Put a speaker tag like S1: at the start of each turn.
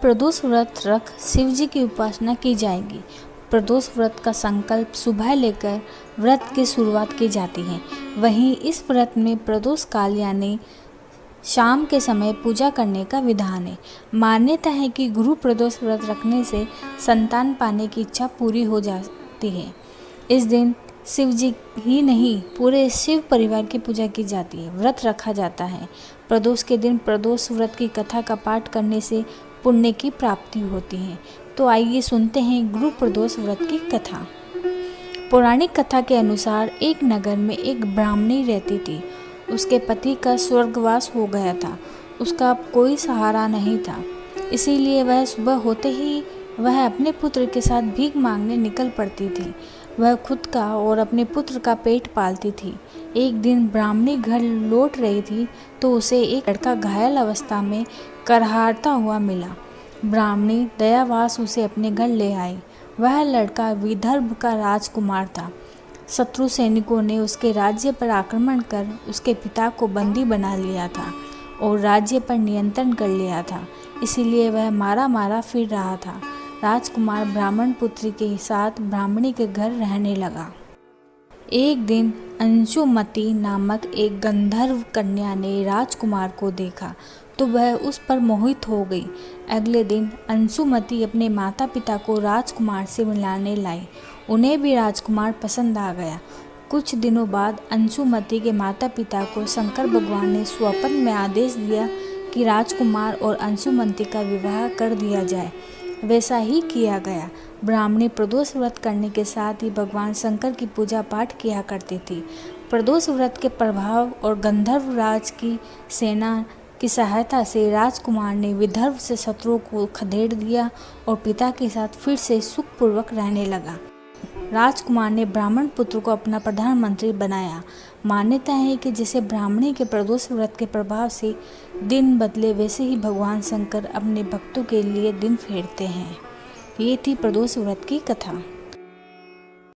S1: प्रदोष व्रत रख शिव जी की उपासना की जाएगी। प्रदोष व्रत का संकल्प सुबह लेकर व्रत की शुरुआत की जाती है। वहीं इस व्रत में प्रदोष काल यानी शाम के समय पूजा करने का विधान है। मान्यता है कि गुरु प्रदोष व्रत रखने से संतान पाने की इच्छा पूरी हो जाती है। इस दिन शिव जी ही नहीं, पूरे शिव परिवार की पूजा की जाती है, व्रत रखा जाता है। प्रदोष के दिन प्रदोष व्रत की कथा का पाठ करने से पुण्य की प्राप्ति होती है। तो आइए सुनते हैं गुरु प्रदोष व्रत की कथा। पौराणिक कथा के अनुसार एक नगर में एक ब्राह्मणी रहती थी। उसके पति का स्वर्गवास हो गया था। उसका अब कोई सहारा नहीं था, इसीलिए वह सुबह होते ही वह अपने पुत्र के साथ भीख मांगने निकल पड़ती थी। वह खुद का और अपने पुत्र का पेट पालती थी। एक दिन ब्राह्मणी घर लौट रही थी तो उसे एक लड़का घायल अवस्था में करहारता हुआ मिला। ब्राह्मणी दयावास उसे अपने घर ले आई। वह लड़का विदर्भ का राजकुमार था। शत्रु सैनिकों ने उसके राज्य पर आक्रमण कर उसके पिता को बंदी बना लिया था और राज्य पर नियंत्रण कर लिया था, इसीलिए वह मारा मारा फिर रहा था। राजकुमार ब्राह्मण पुत्री के साथ ब्राह्मणी के घर रहने लगा। एक दिन अंशुमती नामक एक गंधर्व कन्या ने राजकुमार को देखा तो वह उस पर मोहित हो गई। अगले दिन अंशुमती अपने माता पिता को राजकुमार से मिलाने लाई। उन्हें भी राजकुमार पसंद आ गया। कुछ दिनों बाद अंशुमती के माता पिता को शंकर भगवान ने स्वप्न में आदेश दिया कि राजकुमार और अंशुमती का विवाह कर दिया जाए। वैसा ही किया गया। ब्राह्मणी प्रदोष व्रत करने के साथ ही भगवान शंकर की पूजा पाठ किया करती थी। प्रदोष व्रत के प्रभाव और गंधर्व राज की सेना की सहायता से राजकुमार ने विदर्भ से शत्रुओं को खदेड़ दिया और पिता के साथ फिर से सुखपूर्वक रहने लगा। राजकुमार ने ब्राह्मण पुत्र को अपना प्रधानमंत्री बनाया। मान्यता है कि जैसे ब्राह्मणी के प्रदोष व्रत के प्रभाव से दिन बदले, वैसे ही भगवान शंकर अपने भक्तों के लिए दिन फेरते हैं। ये थी प्रदोष व्रत की कथा।